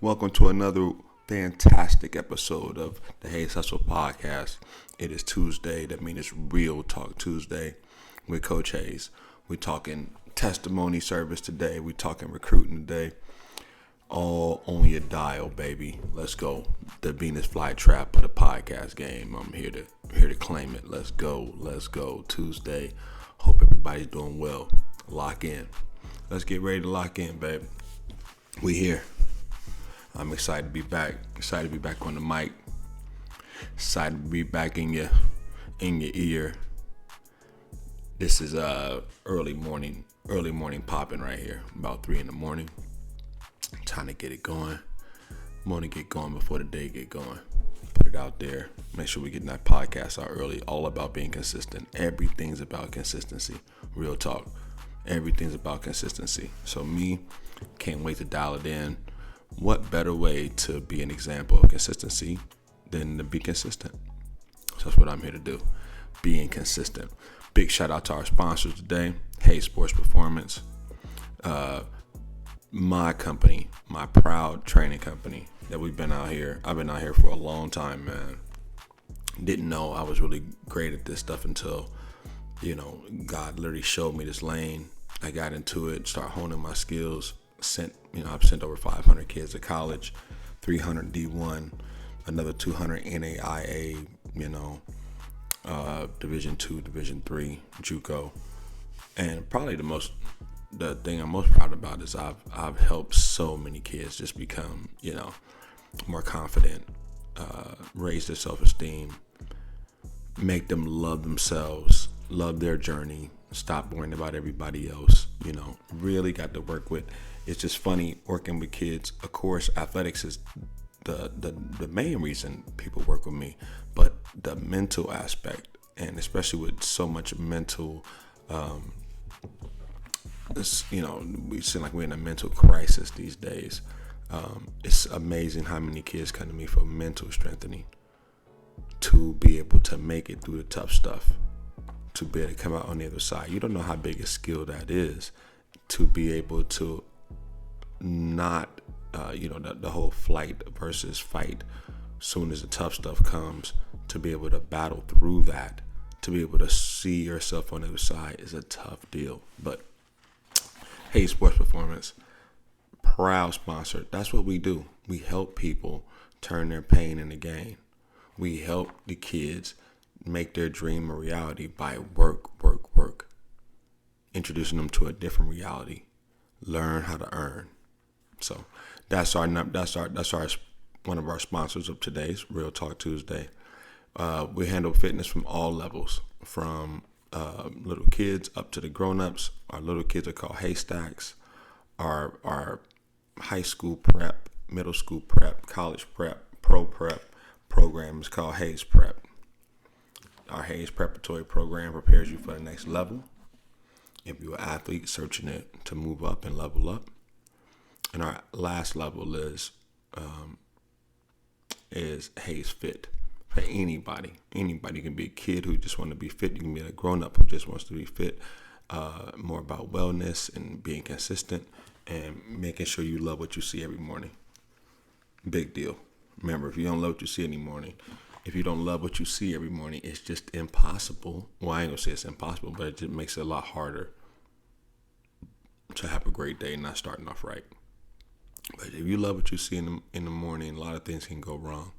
Welcome to another fantastic episode of the Hayes Hustle Podcast. It is Tuesday. That means it's Real Talk Tuesday with Coach Hayes. We're talking testimony service today. We're talking recruiting today. All on your dial, baby. Let's go. The Venus flytrap of the podcast game. I'm here to claim it. Let's go. Tuesday. Hope everybody's doing well. Lock in. Let's get ready to lock in, babe. We here. I'm excited to be back. Excited to be back on the mic. Excited to be back in your ear. This is early morning popping right here. About 3 a.m. Time to get it going. I'm gonna get going before the day get going. Put it out there. Make sure we get that podcast out early. All about being consistent. Everything's about consistency. Real talk. Everything's about consistency. So me, can't wait to dial it in. What better way to be an example of consistency than to be consistent? So that's what I'm here to do. Being consistent. Big shout out to our sponsors today. Hayes Sports Performance. My company, my proud training company that we've been out here. I've been out here for a long time, man. Didn't know I was really great at this stuff until, God literally showed me this lane. I got into it, started honing my skills. I've sent over 500 kids to college, 300 D1, another 200 NAIA, Division 2, Division 3, JUCO. And probably the thing I'm most proud about is I've helped so many kids just become, more confident, raise their self-esteem, make them love themselves, love their journey, stop worrying about everybody else, really got to work with. It's just funny working with kids. Of course, athletics is the main reason people work with me, but the mental aspect, and especially with so much mental, we seem like we're in a mental crisis these days. It's amazing how many kids come to me for mental strengthening, to be able to make it through the tough stuff, to be able to come out on the other side. You don't know how big a skill that is, to be able to not, the whole flight versus fight. Soon as the tough stuff comes, to be able to battle through that, to be able to see yourself on the other side is a tough deal. But hey, Sports Performance, proud sponsor. That's what we do. We help people turn their pain into gain. We help the kids make their dream a reality by work. Introducing them to a different reality. Learn how to earn. So that's one of our sponsors of today's Real Talk Tuesday. We handle fitness from all levels, from little kids up to the grown-ups. Our little kids are called Haystacks. Our high school prep, middle school prep, college prep, pro prep program is called Hayes Prep. Our Hayes Preparatory program prepares you for the next level. If you're an athlete searching it to move up and level up. And our last level is Hayes Fit. For anybody. Anybody can be a kid who just wants to be fit. You can be a grown-up who just wants to be fit. More about wellness and being consistent and making sure you love what you see every morning. Big deal. Remember, if you don't love what you see every morning, it's just impossible. Well, I ain't going to say it's impossible, but it just makes it a lot harder to have a great day and not starting off right. But if you love what you see in the morning, a lot of things can go wrong.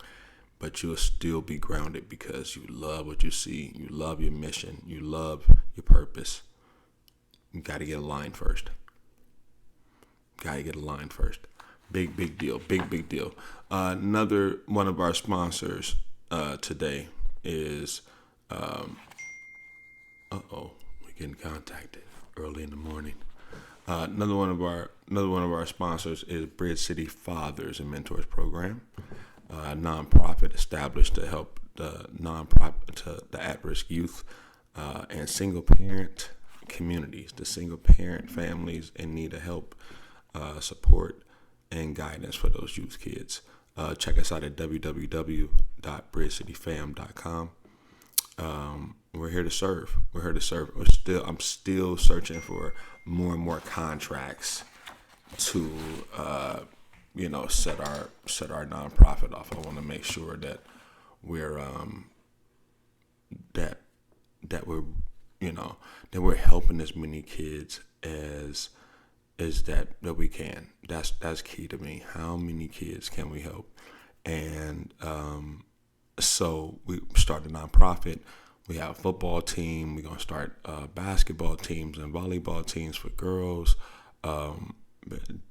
But you'll still be grounded because you love what you see. You love your mission. You love your purpose. You got to get aligned first. Big deal. Big deal. Another one of our sponsors today is, we're getting contacted early in the morning. Another one of our sponsors is Bridge City Fathers and Mentors Program, a nonprofit established to help the at-risk youth and single parent communities, the single parent families in need of help, support, and guidance for those youth kids. Check us out at www.bridgecityfam.com. We're here to serve. I'm still searching for more and more contracts to set our nonprofit off. I want to make sure that we're that that we're that we're helping as many kids as that we can. That's key to me. How many kids can we help? And so we started a nonprofit. We have a football team. We're gonna start basketball teams and volleyball teams for girls.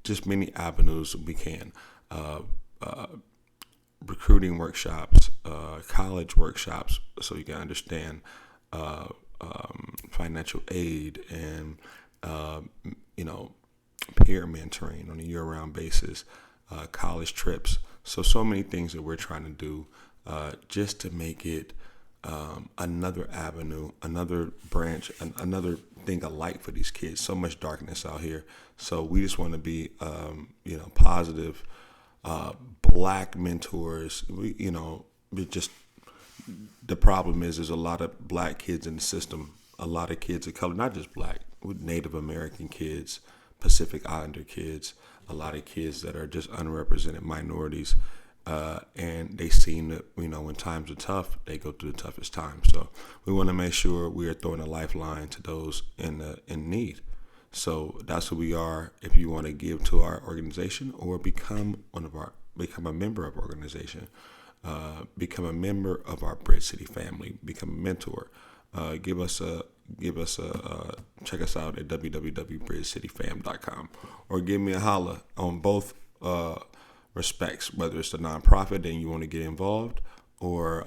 Just many avenues we can. Recruiting workshops, college workshops, so you can understand financial aid and peer mentoring on a year-round basis, college trips. So many things that we're trying to do just to make it another avenue, another branch, another thing of light for these kids. So much darkness out here. So we just want to be, positive, black mentors. We just, the problem is there's a lot of black kids in the system, a lot of kids of color, not just black, with Native American kids, Pacific Islander kids, a lot of kids that are just unrepresented minorities. And they seem to, when times are tough, they go through the toughest times. So we want to make sure we are throwing a lifeline to those in need. So that's who we are. If you want to give to our organization or become a member of our organization, become a member of our Bridge City family, become a mentor. Check us out at www.bridgecityfam.com or give me a holla on both respects, whether it's a nonprofit and you want to get involved, or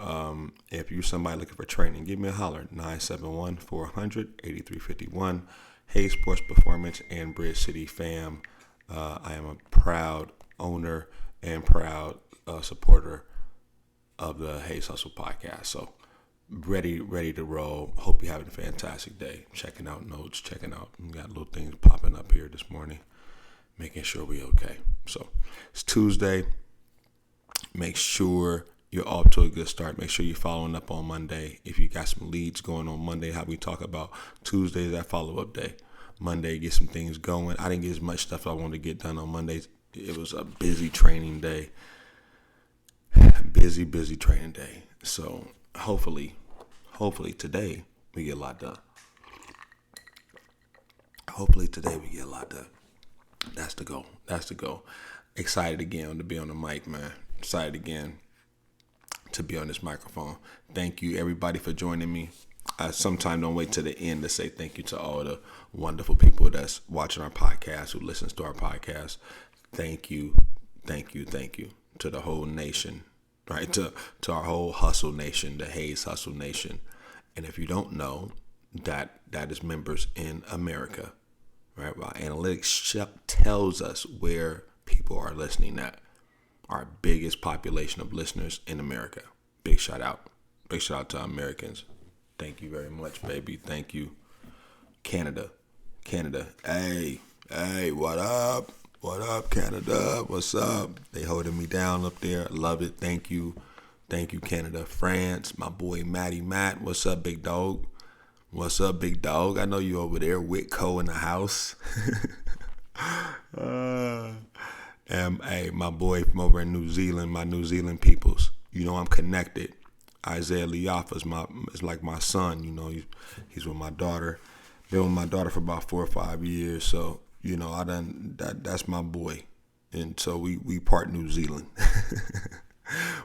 if you're somebody looking for training, give me a holler, 971-400-8351. Hey Sports Performance and Bridge City Fam. I am a proud owner and proud supporter of the Hayes Hustle podcast. So ready to roll. Hope you're having a fantastic day. Checking out notes, we got little things popping up here this morning, making sure we're okay. So it's Tuesday. Make sure you're off to a good start. Make sure you're following up on Monday. If you got some leads going on Monday, how we talk about Tuesday is that follow-up day. Monday, get some things going. I didn't get as much stuff I wanted to get done on Monday. It was a busy training day. Busy training day. So hopefully today we get a lot done. That's the goal. Excited again to be on the mic, man. Excited again to be on this microphone. Thank you, everybody, for joining me. I sometimes don't wait to the end to say thank you to all the wonderful people that's watching our podcast, who listens to our podcast. Thank you to the whole nation, right? To our whole hustle nation, the Hayes Hustle Nation. And if you don't know, that is members in America, right? Well, analytics tells us where people are listening at. Our biggest population of listeners in America. Big shout out to Americans. Thank you very much, baby. Thank you. Canada. Hey, what up? Canada? What's up? They holding me down up there. Love it. Thank you, Canada. France, my boy Matt. What's up, big dog? I know you over there. Whitco in the house. And hey, my boy from over in New Zealand, my New Zealand peoples. I'm connected. Isaiah Liafa is like my son. He's with my daughter. Been with my daughter for about 4 or 5 years. So that's my boy. And so we part New Zealand.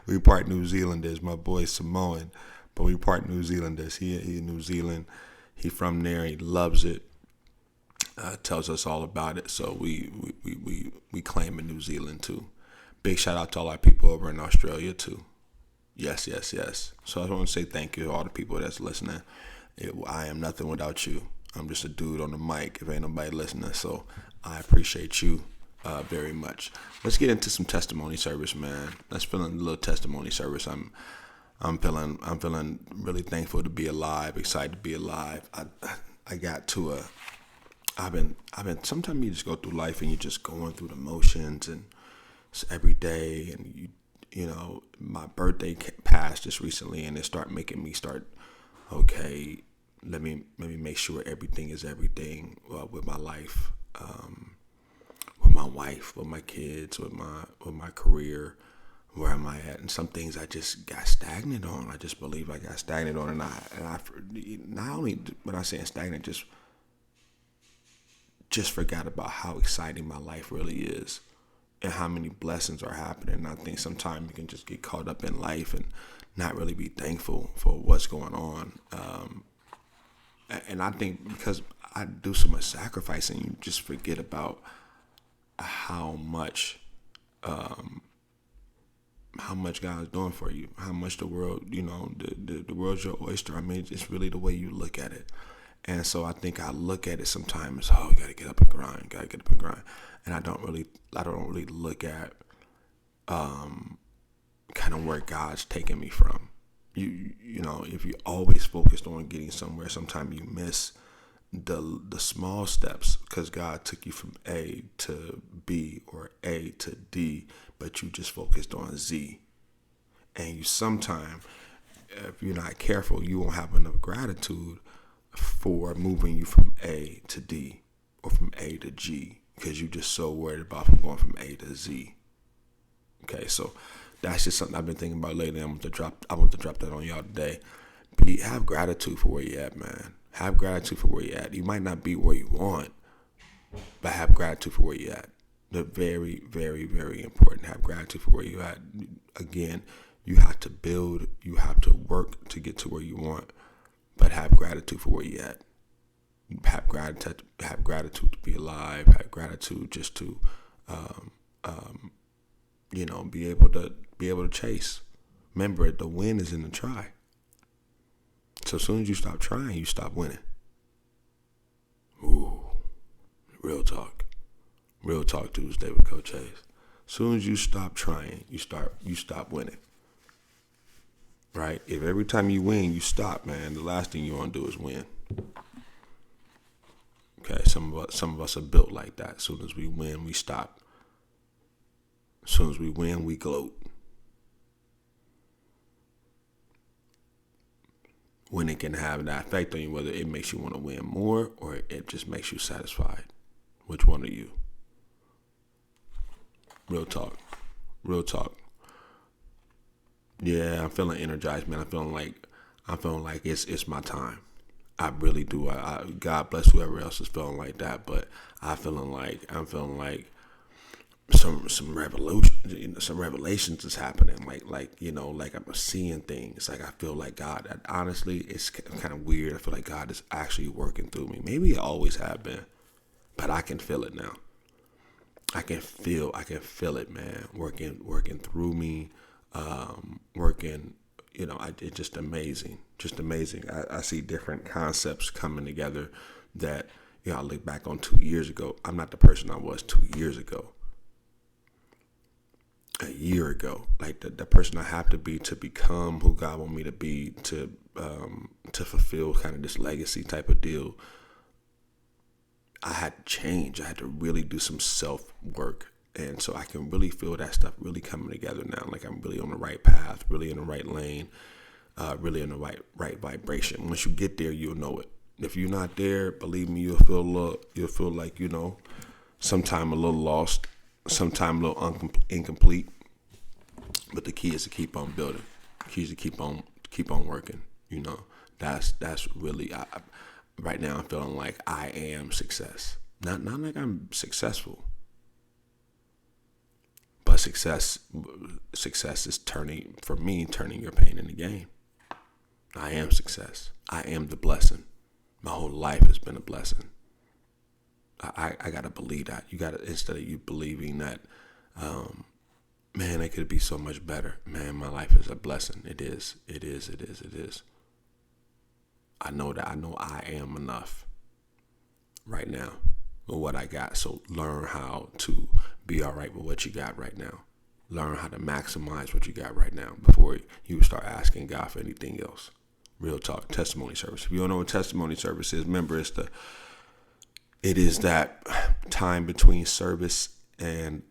We part New Zealanders. My boy Samoan, but we part New Zealanders. He in New Zealand. He from there. He loves it. Tells us all about it. So we claim in New Zealand too. Big shout out to all our people over in Australia too. Yes. So I want to say thank you to all the people that's listening. I am nothing without you. I'm just a dude on the mic if ain't nobody listening. So I appreciate you very much. Let's get into some testimony service, man. Let's fill in a little testimony service. I'm feeling really thankful to be alive, excited to be alive. I've been sometimes you just go through life and you're just going through the motions and it's every day, and my birthday passed just recently, and it started making me okay, let me make sure everything is everything with my life, with my wife, with my kids, with my career. Where am I at? And some things I just got stagnant on. I just believe I got stagnant on, and I not only when I say stagnant, just forgot about how exciting my life really is, and how many blessings are happening. And I think sometimes you can just get caught up in life and not really be thankful for what's going on. And I think because I do so much sacrificing, you just forget about how much God is doing for you, how much the world, the world's your oyster. I mean, it's really the way you look at it. And so I think I look at it sometimes, you gotta get up and grind, and I don't really look at kind of where God's taking me from. If you always focused on getting somewhere, sometimes you miss the small steps, because God took you from A to B or A to D, but you just focused on Z. And you sometimes, if you're not careful, you won't have enough gratitude for moving you from A to D or from A to G, because you're just so worried about going from A to Z. Okay, so that's just something I've been thinking about lately. I want to drop that on y'all today. Have gratitude for where you're at, man. Have gratitude for where you're at. You might not be where you want, but have gratitude for where you're at. They're very, very, very important. Have gratitude for where you're at. Again, you have to build, you have to work to get to where you want, but have gratitude for where you're at. Have gratitude to be alive. Have gratitude just to, be able to chase. Remember, the win is in the try. So as soon as you stop trying, you stop winning. Ooh, real talk. Real talk Tuesday with Coach Hayes. As soon as you stop trying, you stop winning. Right? If every time you win, you stop, man, the last thing you want to do is win. Okay, some of us are built like that. As soon as we win, we stop. As soon as we win, we gloat. When it can have that effect on you, whether it makes you want to win more or it just makes you satisfied. Which one are you? Real talk. Yeah, I'm feeling energized, man. I'm feeling like it's my time. I really do. I God bless whoever else is feeling like that, but I'm feeling like some revelations is happening. Like I'm seeing things. Like I feel like God. Honestly, it's kind of weird. I feel like God is actually working through me. Maybe it always have been, but I can feel it now. I can feel it, man. Working through me. It's just amazing. I see different concepts coming together that, I look back on 2 years ago. I'm not the person I was 2 years ago. A year ago, like the person I have to be to become who God want me to be, to fulfill kind of this legacy type of deal. I had to change. I had to really do some self work. And so I can really feel that stuff really coming together now. Like I'm really on the right path, really in the right lane, really in the right vibration. Once you get there, you'll know it. If you're not there, believe me, you'll feel like, sometime a little lost, sometime a little incomplete. But the key is to keep on building. The key is to keep on working. That's really, right now I'm feeling like I am success. Not like I'm successful. But success is turning your pain into gain. I am success. I am the blessing. My whole life has been a blessing. I gotta believe that. You gotta, instead of you believing that, man, it could be so much better. Man, my life is a blessing. It is. I know that. I know I am enough right now with what I got. So learn how to be all right with what you got right now. Learn how to maximize what you got right now before you start asking God for anything else. Real talk, testimony service. If you don't know what testimony service is, remember it is that time between service and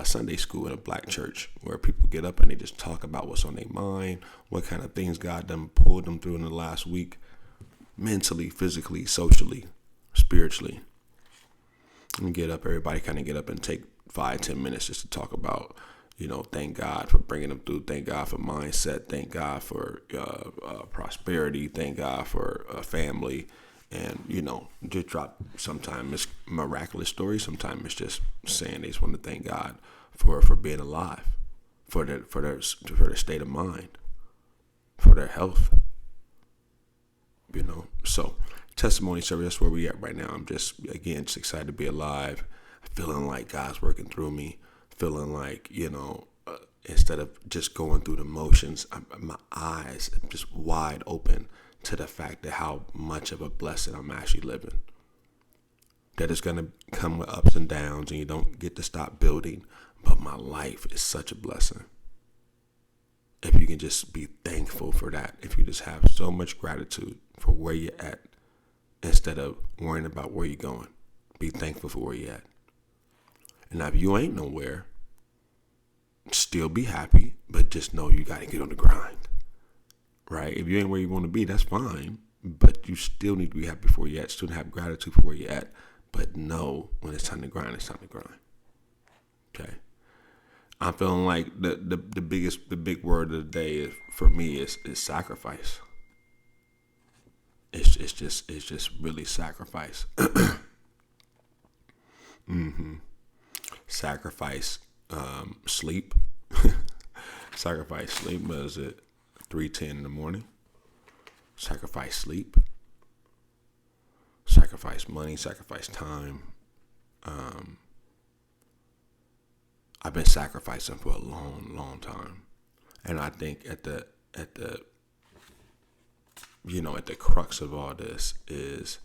Sunday school in a black church where people get up and they just talk about what's on their mind, what kind of things God done pulled them through in the last week, mentally, physically, socially, spiritually. And everybody kind of get up and 5-10 minutes just to talk about, thank God for bringing them through. Thank God for mindset. Thank God for prosperity. Thank God for family. And, just drop. Sometimes it's miraculous stories. Sometimes it's just saying they just want to thank God for being alive, for their state of mind, for their health. So testimony service, that's where we at right now. I'm just excited to be alive, feeling like God's working through me, feeling like, instead of just going through the motions, my eyes are just wide open to the fact that how much of a blessing I'm actually living. That it's going to come with ups and downs and you don't get to stop building, but my life is such a blessing. If you can just be thankful for that, if you just have so much gratitude for where you're at, instead of worrying about where you're going, be thankful for where you're at. And now if you ain't nowhere, still be happy, but just know you got to get on the grind, right? If you ain't where you want to be, that's fine, but you still need to be happy for where you're at, still have gratitude for where you're at, but know when it's time to grind, it's time to grind, okay? I'm feeling like the big word of the day for me is sacrifice. It's just really sacrifice. Sacrifice sleep. Sacrifice sleep. What is it? 3:10 in the morning. Sacrifice sleep. Sacrifice money. Sacrifice time. I've been sacrificing for a long, long time, and I think at the crux of all this is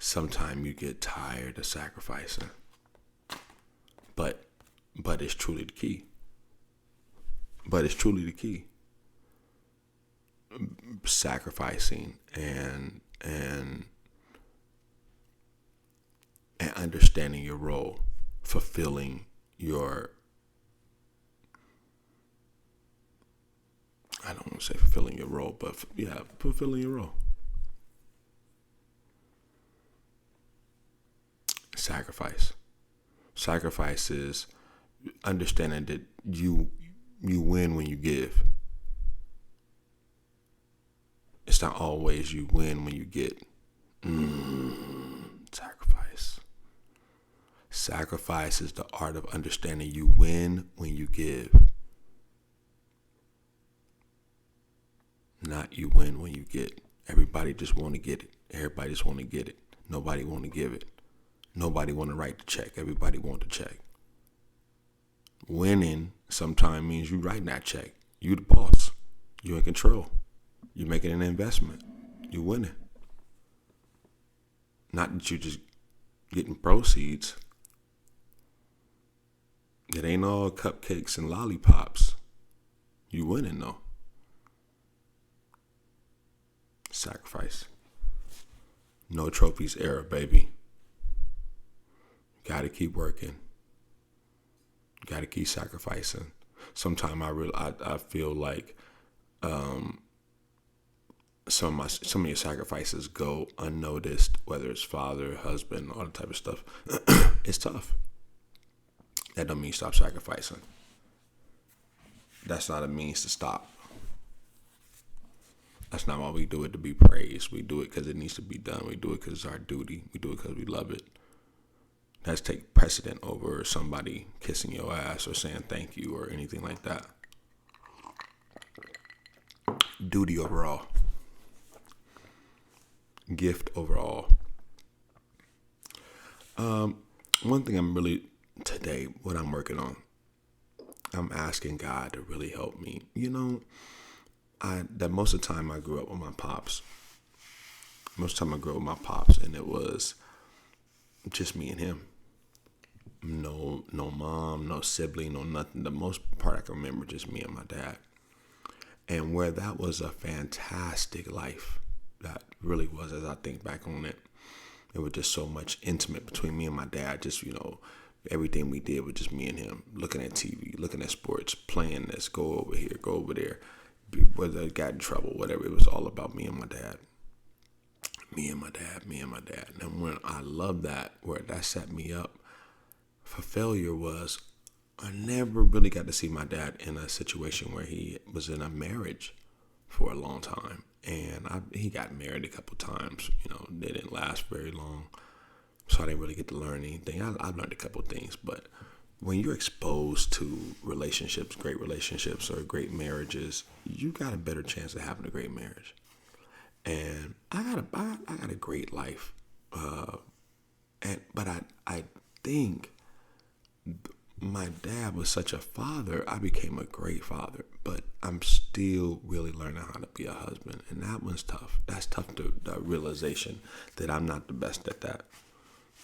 sometimes you get tired of sacrificing, but it's truly the key. Sacrificing and understanding your role, fulfilling your, I don't want to say fulfilling your role, but fulfilling your role. Sacrifice. Sacrifice is understanding that you win when you give. It's not always you win when you get. Sacrifice. Sacrifice is the art of understanding you win when you give. Not you win when you get. Everybody just want to get it. Everybody just want to get it. Nobody want to give it. Nobody want to write the check. Everybody want the check. Winning sometimes means you writing that check. You the boss. You in control. You making an investment. You winning. Not that you just getting proceeds. It ain't all cupcakes and lollipops. You winning though. Sacrifice. No trophies era, baby. Got to keep working. Got to keep sacrificing. Sometimes I feel like some of your sacrifices go unnoticed, whether it's father, husband, all that type of stuff. It's tough. That don't mean stop sacrificing. That's not a means to stop. That's not why we do it to be praised. We do it because it needs to be done. We do it because it's our duty. We do it because we love it. That's take precedent over somebody kissing your ass or saying thank you or anything like that. Duty overall. Gift overall. One thing today, what I'm working on, I'm asking God to really help me. That most of the time I grew up with my pops. And it was just me and him. No mom, no sibling, no nothing. The most part I can remember just me and my dad. And where that was a fantastic life. That really was, as I think back on it. It was just so much intimate between me and my dad. Just, everything we did was just me and him. Looking at TV, looking at sports, playing this, go over here, go over there. Whether I got in trouble, whatever. It was all about me and my dad. Me and my dad. And when I love that, where that set me up for failure was I never really got to see my dad in a situation where he was in a marriage for a long time. And he got married a couple times. They didn't last very long. So I didn't really get to learn anything. I learned a couple things. But when you're exposed to relationships, great relationships or great marriages, you got a better chance of having a great marriage. And I got a great life. But I think my dad was such a father, I became a great father, but I'm still really learning how to be a husband. And that one's tough. That's tough, the realization that I'm not the best at that.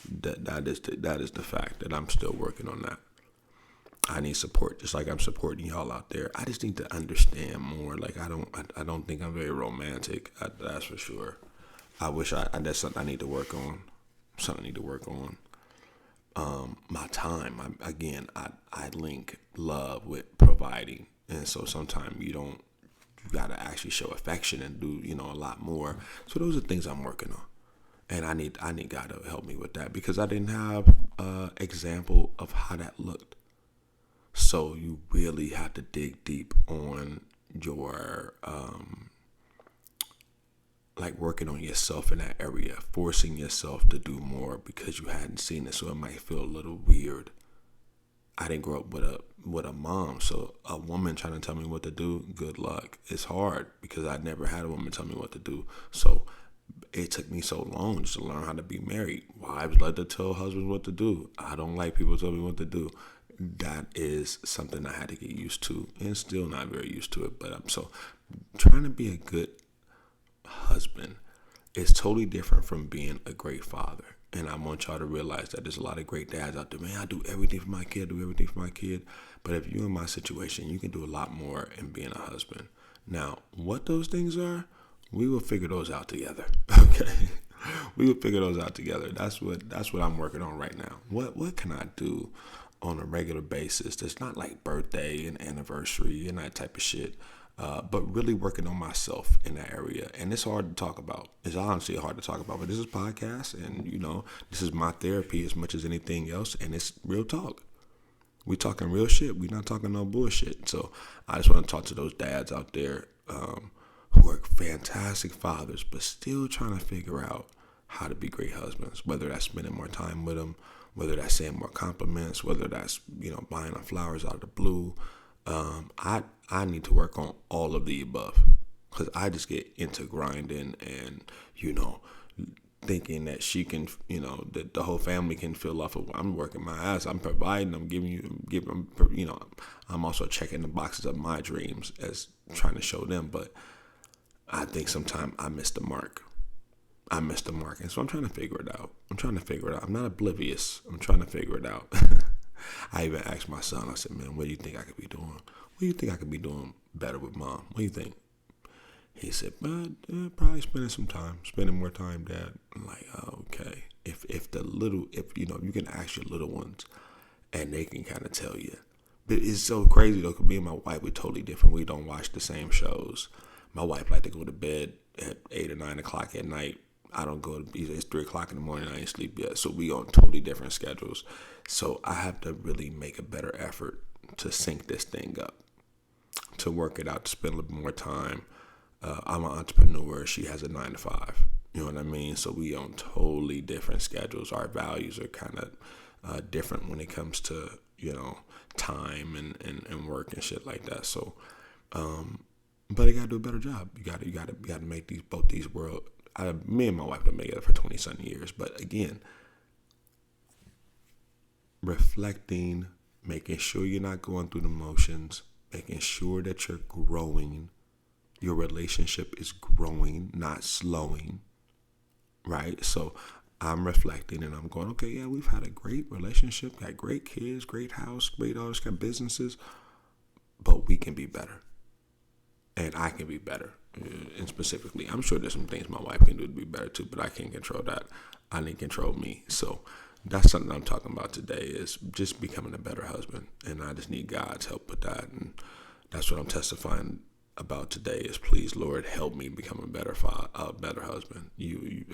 That is the fact that I'm still working on that. I need support, just like I'm supporting y'all out there. I just need to understand more. Like I don't think I'm very romantic. That's for sure. That's something I need to work on. My time. I link love with providing, and so sometimes you gotta actually show affection and do a lot more. So those are things I'm working on, and I need God to help me with that because I didn't have an example of how that looked. So you really have to dig deep on your like working on yourself in that area, forcing yourself to do more because you hadn't seen it, so it might feel a little weird. I didn't grow up with a mom, so a woman trying to tell me what to do, good luck. It's hard because I never had a woman tell me what to do. So it took me so long just to learn how to be married. Wives like to tell husbands what to do. I don't like people telling me what to do. That is something I had to get used to, and still not very used to it. But I'm so trying to be a good husband is totally different from being a great father. And I want y'all to realize that there's a lot of great dads out there. Man, I do everything for my kid, But if you're in my situation, you can do a lot more in being a husband. Now, what those things are, we will figure those out together. Okay? We will figure those out together. That's what I'm working on right now. What can I do on a regular basis that's not like birthday and anniversary and that type of shit, but really working on myself in that area. And it's hard to talk about. It's honestly hard to talk about, but this is a podcast, and this is my therapy as much as anything else, and it's real talk. We talking real shit. We not talking no bullshit. So I just want to talk to those dads out there who are fantastic fathers, but still trying to figure out how to be great husbands, whether that's spending more time with them, whether that's saying more compliments, whether that's, buying them flowers out of the blue. I need to work on all of the above because I just get into grinding and, thinking that she can, that the whole family can feel off of. I'm working my ass. I'm providing. I'm giving, I'm also checking the boxes of my dreams as trying to show them. But I think sometimes I missed the mark. And so I'm trying to figure it out. I'm not oblivious. I'm trying to figure it out. I even asked my son, I said, man, what do you think I could be doing? What do you think I could be doing better with mom? What do you think? He said, probably spending more time, Dad. I'm like, oh, okay. If you can ask your little ones and they can kind of tell you. But it's so crazy though, because me and my wife, we're totally different. We don't watch the same shows. My wife like to go to bed at 8 or 9 o'clock at night. I don't go to bed. It's 3 o'clock in the morning. I ain't sleep yet. So we on totally different schedules. So I have to really make a better effort to sync this thing up, to work it out, to spend a little more time. I'm an entrepreneur. She has a 9 to 5. You know what I mean? So we on totally different schedules. Our values are kind of different when it comes to, time and work and shit like that. So, but you gotta do a better job. You gotta make both these worlds. Me and my wife have been together for 20-something years. But again, reflecting, making sure you're not going through the motions, making sure that you're growing. Your relationship is growing, not slowing, right? So I'm reflecting and I'm going, okay, yeah, we've had a great relationship, got great kids, great house, great all this kind of businesses, but we can be better. And I can be better. And specifically, I'm sure there's some things my wife can do to be better too, but I can't control that. I need to control me. So that's something I'm talking about today is just becoming a better husband. And I just need God's help with that. And that's what I'm testifying about today is, please, Lord, help me become a better father, a better husband.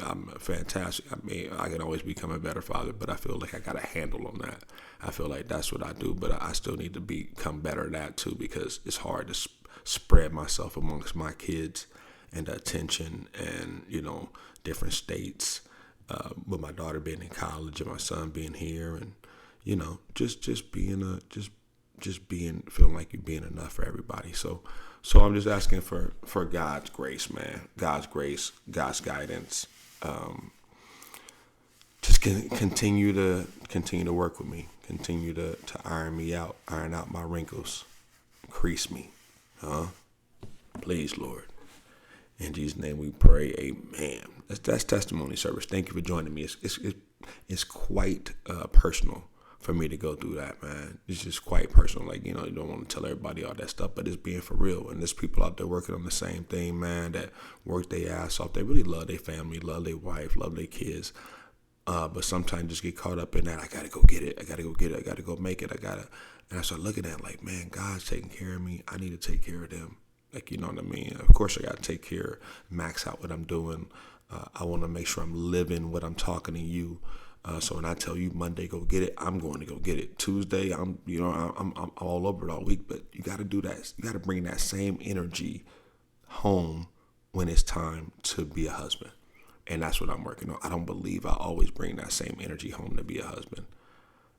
I'm fantastic. I mean, I can always become a better father, but I feel like I got a handle on that. I feel like that's what I do, but I still need to become better at that too, because it's hard to spread myself amongst my kids and the attention and, different states, with my daughter being in college and my son being here, and, just being feeling like you're being enough for everybody. So I'm just asking for God's grace, man. God's grace, God's guidance. Just continue to work with me. Continue to iron me out, iron out my wrinkles, crease me, please, Lord. In Jesus' name we pray, amen. That's testimony service. Thank you for joining me. It's quite personal for me to go through that, man. It's just quite personal. Like, you don't want to tell everybody all that stuff, but it's being for real. And there's people out there working on the same thing, man, that work their ass off. They really love their family, love their wife, love their kids. But sometimes just get caught up in that. I got to go get it. I got to go make it. And I start looking at it like, man, God's taking care of me. I need to take care of them. Like, you know what I mean? Of course, I got to take care, max out what I'm doing. I want to make sure I'm living what I'm talking to you. So when I tell you Monday, go get it, I'm going to go get it. Tuesday, I'm all over it all week. But you got to do that. You got to bring that same energy home when it's time to be a husband. And that's what I'm working on. I don't believe I always bring that same energy home to be a husband.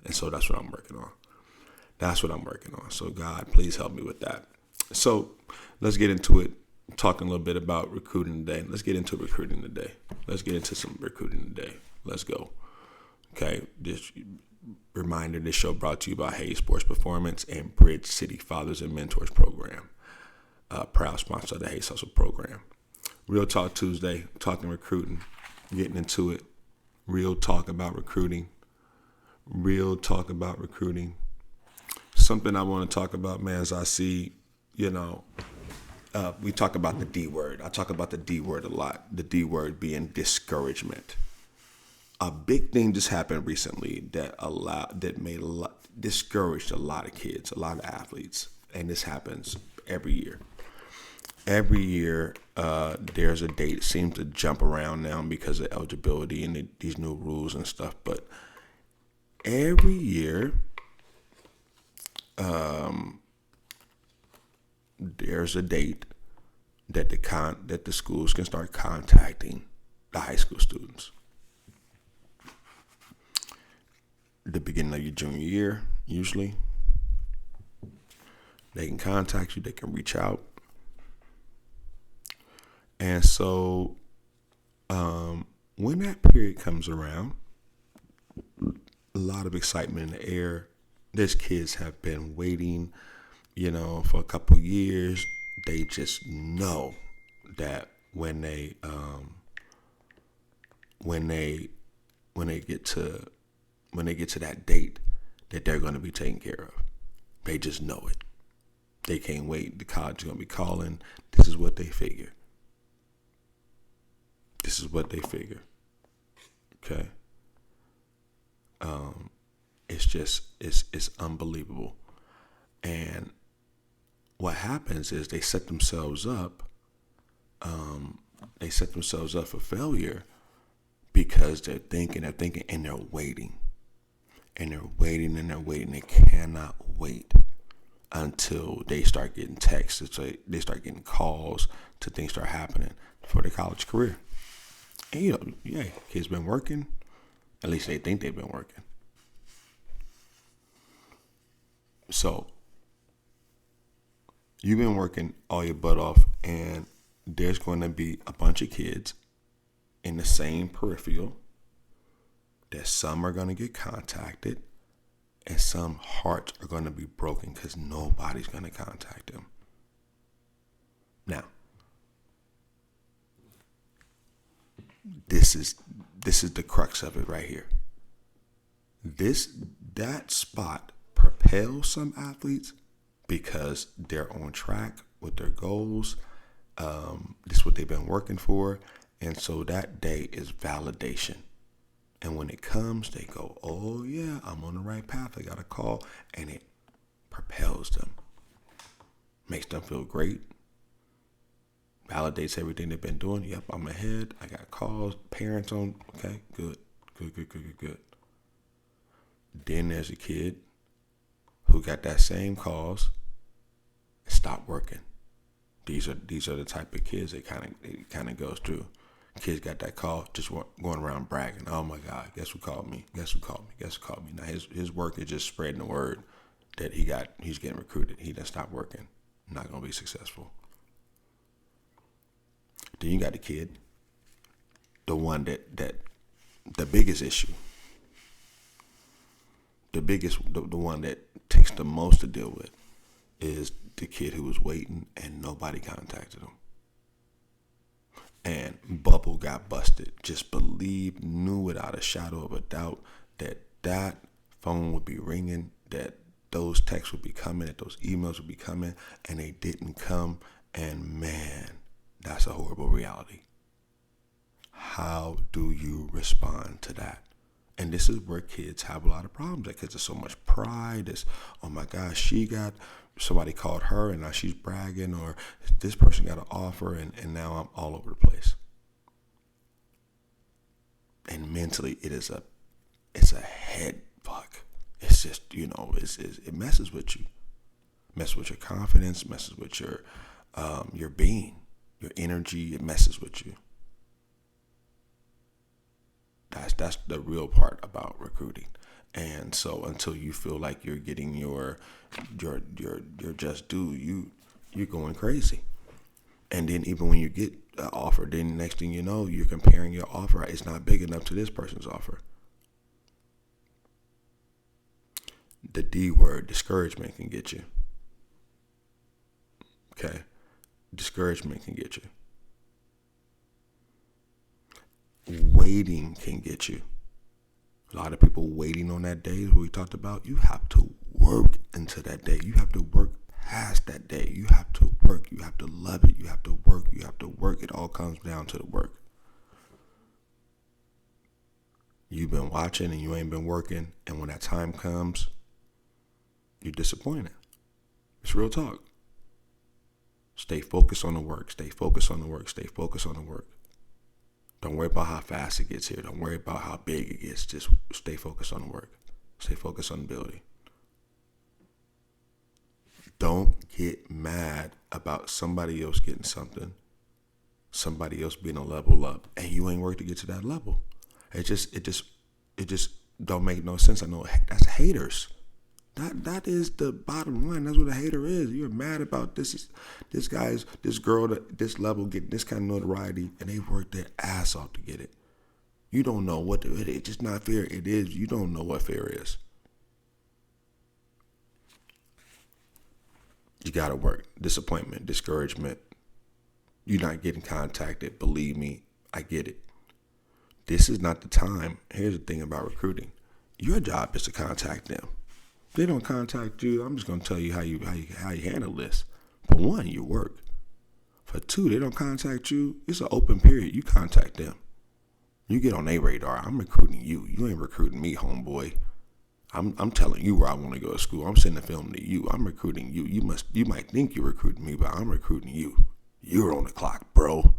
And so that's what I'm working on. So God, please help me with that. So let's get into it. Talking a little bit about recruiting today. Let's get into recruiting today. Let's get into some recruiting today. Let's go. Okay. This reminder, this show brought to you by Hayes Sports Performance and Bridge City Fathers and Mentors Program. Proud sponsor of the Hayes Hustle Program. Real Talk Tuesday, talking recruiting, getting into it. Real talk about recruiting. Something I want to talk about, man, as I see, we talk about the D word. I talk about the D word a lot. The D word being discouragement. A big thing just happened recently that discouraged a lot of kids, a lot of athletes, and this happens every year. Every year, there's a date. It seems to jump around now because of eligibility and these new rules and stuff. But every year, there's a date that the schools can start contacting the high school students. The beginning of your junior year, usually, they can contact you. They can reach out. And so when that period comes around, a lot of excitement in the air. These kids have been waiting, for a couple of years. They just know that when they get to that date, that they're going to be taken care of. They just know it. They can't wait. The college is going to be calling. This is what they figure. Okay. It's unbelievable. And what happens is they set themselves up for failure because they're thinking, and they're waiting. They cannot wait until they start getting texts. They start getting calls till things start happening for their college career. And kids been working. At least they think they've been working. So you've been working all your butt off, and there's going to be a bunch of kids in the same peripheral that some are going to get contacted and some hearts are going to be broken because nobody's going to contact them. Now, this is the crux of it right here. That spot propels some athletes because they're on track with their goals. This is what they've been working for. And so that day is validation. And when it comes, they go, oh yeah, I'm on the right path. I got a call. And it propels them. Makes them feel great. Validates everything they've been doing. Yep, I'm ahead. I got calls, parents on. Okay, good. Then there's a kid who got that same cause and stopped working. These are the type of kids that kind of goes through. Kids got that call, just going around bragging. Oh my God, guess who called me? Guess who called me? Now his work is just spreading the word that he's getting recruited. He done stopped working. Not gonna be successful. Then you got the kid, the one that the biggest issue, the one that takes the most to deal with is the kid who was waiting and nobody contacted him. And bubble got busted. Just knew without a shadow of a doubt that phone would be ringing, that those texts would be coming, that those emails would be coming, and they didn't come. And man, that's a horrible reality. How do you respond to that? And this is where kids have a lot of problems because there's so much pride. It's, oh my gosh, somebody called her and now she's bragging, or this person got an offer and now I'm all over the place. And mentally it's a head fuck. It's just, it messes with you. Messes with your confidence, messes with your being, your energy, it messes with you. That's the real part about recruiting. And so until you feel like you're getting your just due, you're going crazy. And then even when you get an offer, then next thing you know, you're comparing your offer. It's not big enough to this person's offer. The D word, discouragement, can get you. Okay? Discouragement can get you. Waiting can get you. A lot of people waiting on that day, what we talked about. You have to work into that day. You have to work past that day. You have to work. You have to love it. You have to work. You have to work. It all comes down to the work. You've been watching and you ain't been working. And when that time comes, you're disappointed. It's real talk. Stay focused on the work. Stay focused on the work. Stay focused on the work. Don't worry about how fast it gets here. Don't worry about how big it gets. Just stay focused on the work. Stay focused on the ability. Don't get mad about somebody else getting something, somebody else being a level up, and you ain't worked to get to that level. It just don't make no sense. I know that's haters. That is the bottom line. That's what a hater is. You're mad about this girl, this level, getting this kind of notoriety, and they worked their ass off to get it. You don't know what it's just not fair. It is. You don't know what fair is. You gotta work. Disappointment, discouragement. You're not getting contacted. Believe me, I get it. This is not the time. Here's the thing about recruiting. Your job is to contact them. If they don't contact you, I'm just gonna tell you how you handle this. For one, you work. For two, they don't contact you. It's an open period. You contact them. You get on their radar. I'm recruiting you. You ain't recruiting me, homeboy. I'm telling you where I want to go to school. I'm sending the film to you. I'm recruiting you. You might think you're recruiting me, but I'm recruiting you. You're on the clock, bro.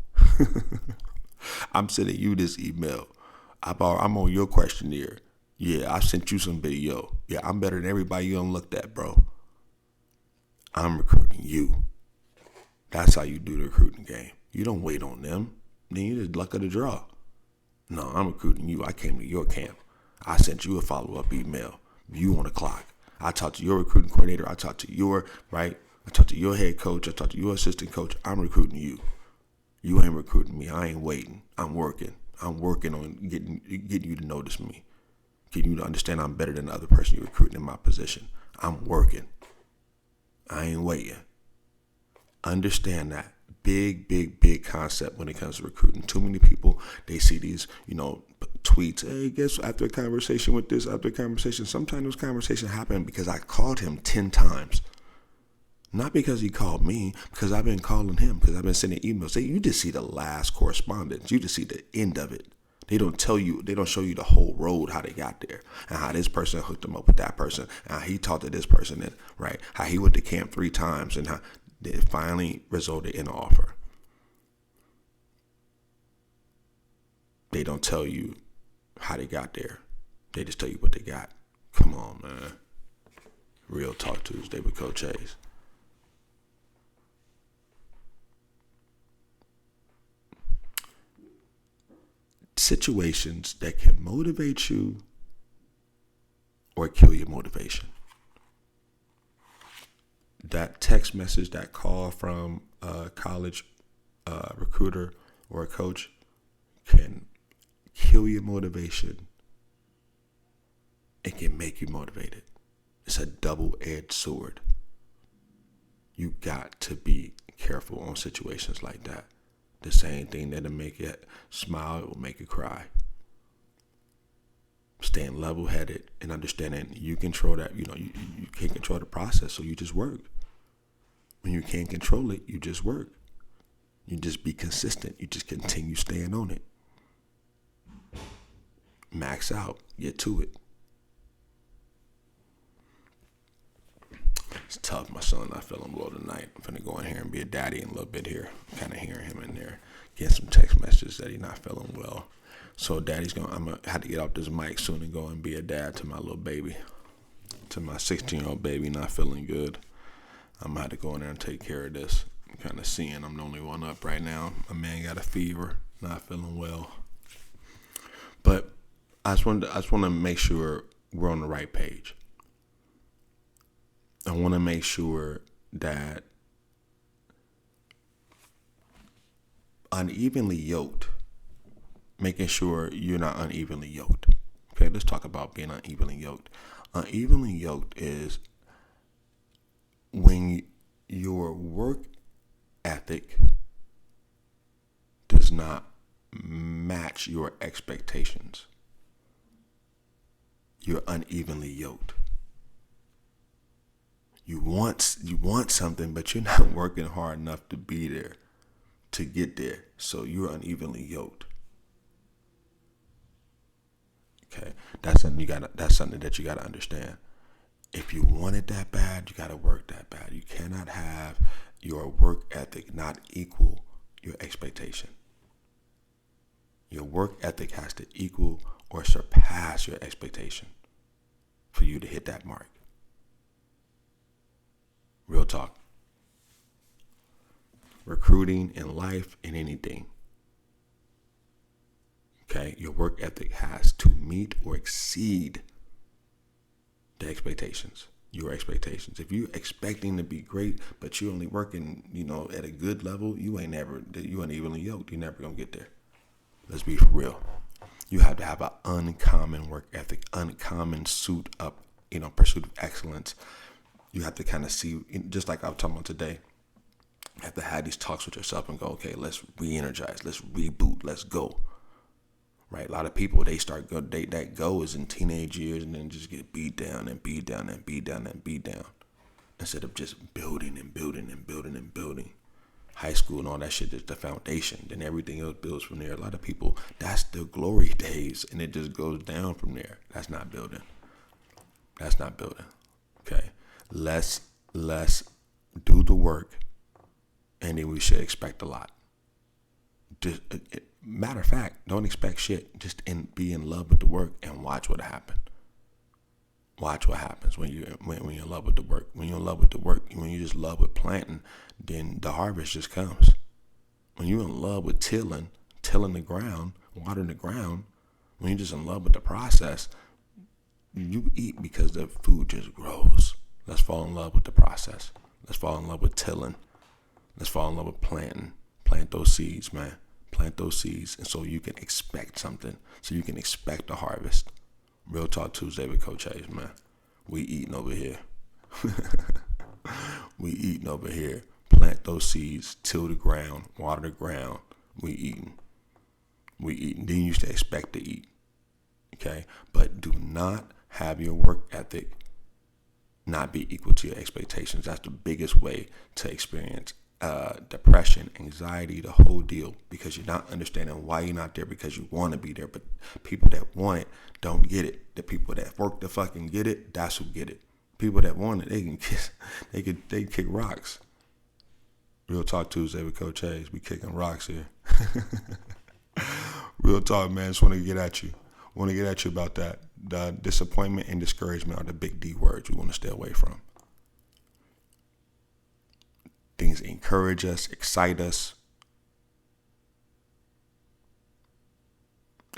I'm sending you this email. I'm on your questionnaire. Yeah, I sent you some video. Yeah, I'm better than everybody you done looked at, bro. I'm recruiting you. That's how you do the recruiting game. You don't wait on them. Then you just luck of the draw. No, I'm recruiting you. I came to your camp. I sent you a follow-up email. You on the clock. I talked to your recruiting coordinator. I talked to your head coach. I talked to your assistant coach. I'm recruiting you. You ain't recruiting me. I ain't waiting. I'm working. I'm working on getting you to notice me. Getting you to understand I'm better than the other person you're recruiting in my position. I'm working. I ain't waiting. Understand that. Big concept when it comes to recruiting. Too many people, they see these, tweets. Hey, guess after a conversation with this, after a conversation, sometimes those conversations happen because I called him 10 times. Not because he called me, because I've been calling him, because I've been sending emails. You just see the last correspondence. You just see the end of it. They don't show you the whole road, how they got there, and how this person hooked them up with that person, and how he talked to this person, and right, how he went to camp 3 times, and how it finally resulted in an offer. they don't tell you how they got there. They just tell you what they got. Come on, man. Real Talk Tuesday with Coach Hayes. Situations that can motivate you or kill your motivation. That text message, that call from a college recruiter or a coach can kill your motivation. It can make you motivated. It's a double-edged sword. You got to be careful on situations like that. The same thing that'll make you smile, it will make you cry. Staying level-headed and understanding you control that. You can't control the process, so you just work. When you can't control it, you just work. You just be consistent. You just continue staying on it. Max out. Get to it. It's tough. My son not feeling well tonight. I'm finna go in here and be a daddy in a little bit here. Kind of hearing him in there. Getting some text messages that he's not feeling well. So I'm gonna have to get off this mic soon and go and be a dad to my little baby. To my 16-year-old baby not feeling good. I'm gonna have to go in there and take care of this. I'm kind of seeing I'm the only one up right now. My man got a fever, not feeling well. But I just want to make sure we're on the right page. I want to make sure that unevenly yoked, making sure you're not unevenly yoked. Okay, let's talk about being unevenly yoked. Unevenly yoked is when your work ethic does not match your expectations. You're unevenly yoked. You want something, but you're not working hard enough to be there, to get there. So you're unevenly yoked. Okay, that's something that you gotta understand. If you want it that bad, you gotta work that bad. You cannot have your work ethic not equal your expectation. Your work ethic has to equal or surpass your expectation for you to hit that mark. Real talk. Recruiting in life and anything. Okay, your work ethic has to meet or exceed the expectations, your expectations. If you're expecting to be great, but you're only working, at a good level, you ain't evenly yoked. You're never gonna get there. Let's be for real. You have to have an uncommon work ethic, uncommon pursuit of excellence. You have to kind of see, just like I was talking about today, you have to have these talks with yourself and go, okay, let's re-energize, let's reboot, let's go. Right? A lot of people, that go is in teenage years and then just get beat down and beat down and beat down and beat down. Instead of just building and building and building and building. High school and all that shit is the foundation. Then everything else builds from there. A lot of people, that's the glory days and it just goes down from there. That's not building. Okay? Let's do the work and then we should expect a lot. Matter of fact, don't expect shit. Just be in love with the work and watch what happens. Watch what happens when you're in love with the work. When you're in love with the work, when you just love with planting, then the harvest just comes. When you're in love with tilling the ground, watering the ground, when you're just in love with the process, you eat because the food just grows. Let's fall in love with the process. Let's fall in love with tilling. Let's fall in love with planting. Plant those seeds, man. Plant those seeds, and so you can expect something. So you can expect a harvest. Real Talk Tuesday with Coach Hayes, man. We eating over here. We eating over here. Plant those seeds, till the ground, water the ground. We eating. Then you should expect to eat. Okay? But do not have your work ethic not be equal to your expectations. That's the biggest way to experience depression, anxiety, the whole deal, because you're not understanding why you're not there, because you want to be there, but people that want it don't get it. The people that work to fucking get it, that's who get it. People that want it, they can kick rocks. Real Talk Tuesday with Coach Hayes. We kicking rocks here. Real talk, man. Just want to get at you. Want to get at you about that. The disappointment and discouragement are the big D words we want to stay away from. Things encourage us, excite us.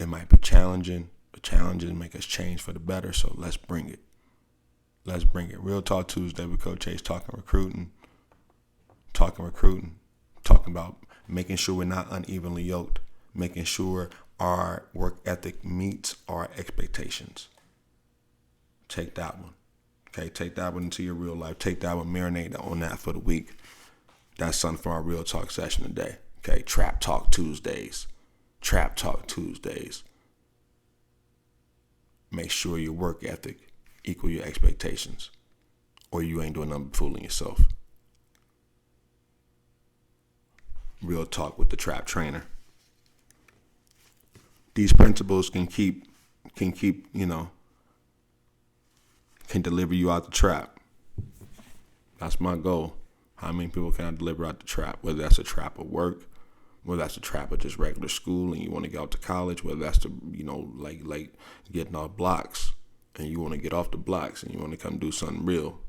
It might be challenging, but challenges make us change for the better. So let's bring it. Let's bring it. Real Talk Tuesday with Coach Chase, talking recruiting, talking about making sure we're not unevenly yoked, making sure our work ethic meets our expectations. Take that one. Okay, take that one into your real life. Take that one, marinate on that for the week. That's something for our Real Talk session today. Okay, Trap Talk Tuesdays. Trap Talk Tuesdays. Make sure your work ethic equal your expectations, or you ain't doing nothing but fooling yourself. Real talk with the trap trainer. These principles can deliver you out the trap. That's my goal. How many people can I deliver out the trap? Whether that's a trap of work, whether that's a trap of just regular school and you want to get out to college, whether that's like getting off blocks and you want to get off the blocks and you want to come do something real.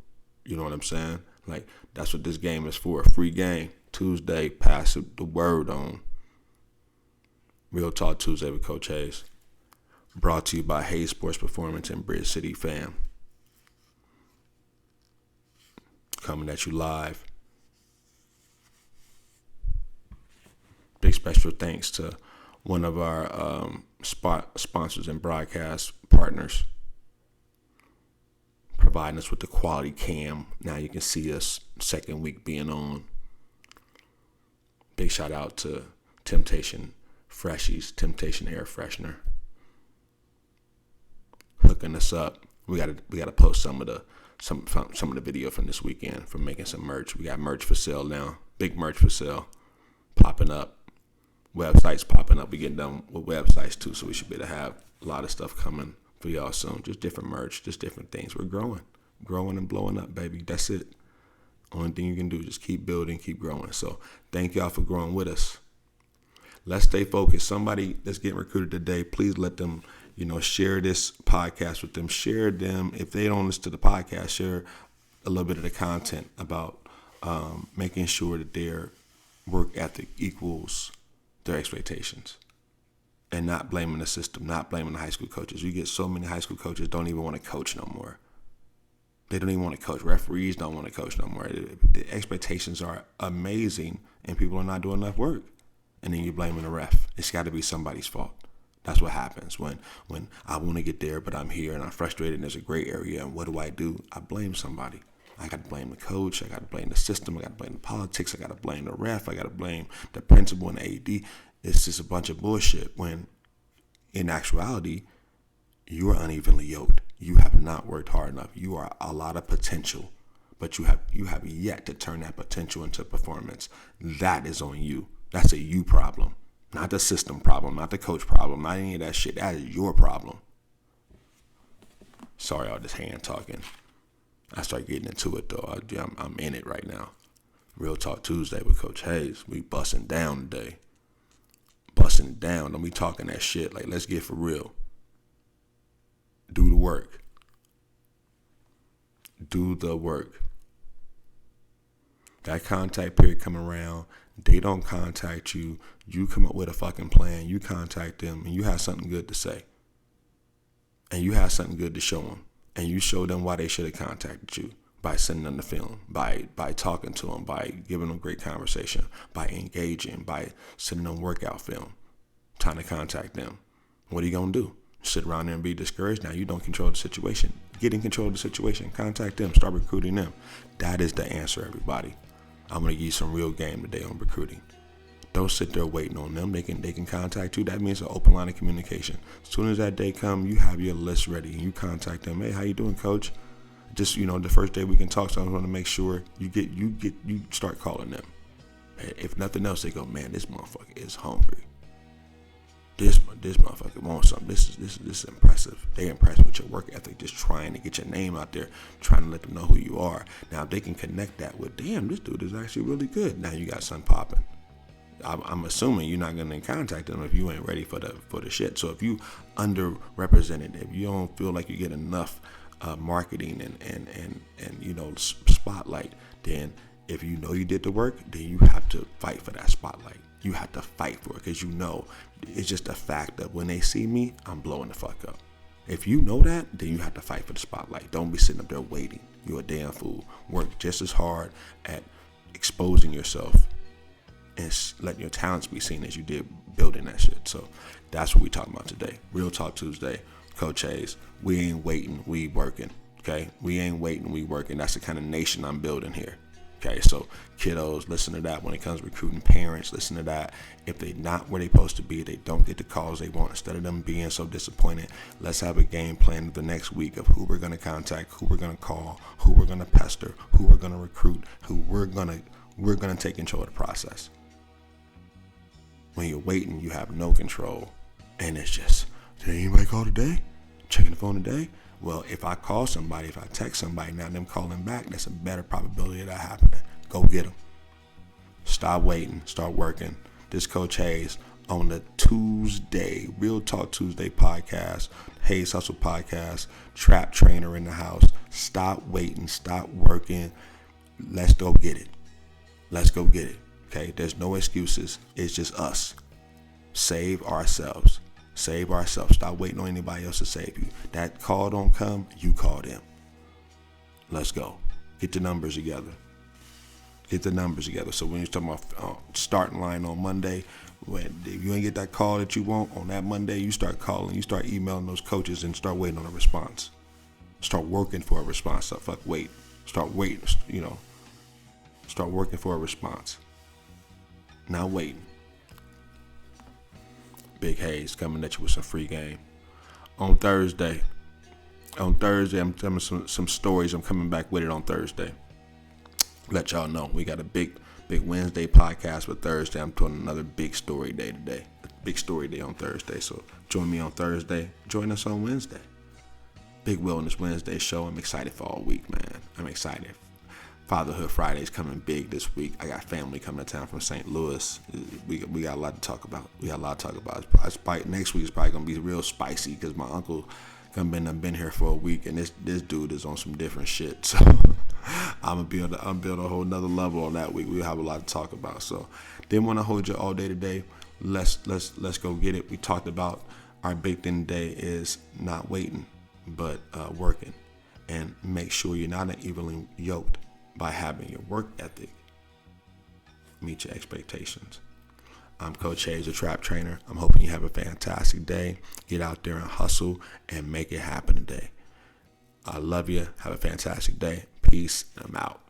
You know what I'm saying? Like, that's what this game is for. A free game. Tuesday, pass the word on. Real Talk Tuesday with Coach Hayes. Brought to you by Hayes Sports Performance and Bridge City Fam. Coming at you live. Big special thanks to one of our sponsors and broadcast partners, providing us with the quality cam. Now you can see us second week being on. Big shout out to Temptation Freshies, Temptation Air Freshener, hooking us up. We gotta post some of the video from this weekend from making some merch. We got merch for sale now. Big merch for sale, popping up. Websites popping up. We getting done with websites too, so we should be able to have a lot of stuff coming for y'all soon. Just different merch, just different things. We're growing and blowing up, baby. That's it. Only thing you can do is just keep building, keep growing. So thank y'all for growing with us. Let's stay focused. Somebody that's getting recruited today, please let them, share this podcast with them. Share them. If they don't listen to the podcast, share a little bit of the content about making sure that their work ethic equals their expectations, and not blaming the system, not blaming the high school coaches. You get so many high school coaches don't even want to coach no more. They don't even want to coach. Referees don't want to coach no more. The expectations are amazing, and people are not doing enough work. And then you're blaming the ref. It's got to be somebody's fault. That's what happens when I want to get there, but I'm here and I'm frustrated and there's a gray area. And what do? I blame somebody. I got to blame the coach. I got to blame the system. I got to blame the politics. I got to blame the ref. I got to blame the principal and the AD. It's just a bunch of bullshit when, in actuality, you are unevenly yoked. You have not worked hard enough. You are a lot of potential, but you have yet to turn that potential into performance. That is on you. That's a you problem, not the system problem, not the coach problem, not any of that shit. That is your problem. Sorry, all this hand talking. I start getting into it though. I'm in it right now. Real Talk Tuesday with Coach Hayes. We busting down today. Busting it down. Don't be talking that shit. Like, let's get for real. Do the work. Do the work. That contact period come around. They don't contact you. You come up with a fucking plan. You contact them and you have something good to say. And you have something good to show them. And you show them why they should have contacted you by sending them the film, by talking to them, by giving them great conversation, by engaging, by sending them workout film, trying to contact them. What are you going to do? Sit around there and be discouraged? Now you don't control the situation. Get in control of the situation. Contact them. Start recruiting them. That is the answer, everybody. I'm going to give you some real game today on recruiting. Don't sit there waiting on them. They can contact you. That means an open line of communication. As soon as that day comes, you have your list ready and you contact them. Hey, how you doing, coach? Just, the first day we can talk, so I want to make sure you start calling them. If nothing else, they go, man, this motherfucker is hungry. This motherfucker wants something. This is impressive. They impressed with your work ethic, just trying to get your name out there, trying to let them know who you are. Now, if they can connect that with, damn, this dude is actually really good. Now you got something popping. I'm assuming you're not gonna contact them if you ain't ready for the shit. So if you underrepresented, if you don't feel like you get enough marketing and spotlight, then if you know you did the work, then you have to fight for that spotlight. You have to fight for it, because it's just a fact that when they see me, I'm blowing the fuck up. If you know that, then you have to fight for the spotlight. Don't be sitting up there waiting. You're a damn fool. Work just as hard at exposing yourself and letting your talents be seen as you did building that shit. So that's what we talking about today. Real Talk Tuesday. Coach Hayes. We ain't waiting, we working. Okay? We ain't waiting, we working. That's the kind of nation I'm building here. Okay, so kiddos, listen to that. When it comes to recruiting parents, listen to that. If they're not where they're supposed to be, they don't get the calls they want. Instead of them being so disappointed, let's have a game plan the next week of who we're going to contact, who we're going to call, who we're going to pester, who we're going to recruit, who we're going to take control of the process. When you're waiting, you have no control. And it's just, did anybody call today? Checking the phone today? Well, if I call somebody, if I text somebody, now them calling back, that's a better probability of that happening. Go get them. Stop waiting. Start working. This Coach Hayes on the Tuesday, Real Talk Tuesday podcast, Hayes Hustle podcast, Trap Trainer in the house. Stop waiting. Stop working. Let's go get it. Let's go get it. Okay? There's no excuses. It's just us. Save ourselves. Save ourselves. Stop waiting on anybody else to save you. That call don't come, you call them. Let's go. Get the numbers together. Get the numbers together. So when you're talking about starting line on Monday, if you ain't get that call that you want on that Monday, you start calling, you start emailing those coaches and start waiting on a response. Start working for a response. So fuck wait. Start waiting, Start working for a response. Not waiting. Big Hayes coming at you with some free game. On Thursday, I'm telling some stories. I'm coming back with it on Thursday. Let y'all know. We got a big Wednesday podcast for Thursday. I'm doing another big story day today. Big story day on Thursday. So join me on Thursday. Join us on Wednesday. Big Wellness Wednesday show. I'm excited for all week, man. I'm excited. Fatherhood Friday is coming big this week. I got family coming to town from St. Louis. We got a lot to talk about. It's probably, next week is probably gonna be real spicy because my uncle been here for a week, and this dude is on some different shit. So I'm build a whole nother level on that week. We'll have a lot to talk about. So didn't want to hold you all day today. Let's go get it. We talked about our big thing today is not waiting, but working, and make sure you're not evenly yoked by having your work ethic meet your expectations. I'm Coach Hayes, a trap trainer. I'm hoping you have a fantastic day. Get out there and hustle and make it happen today. I love you. Have a fantastic day. Peace. And I'm out.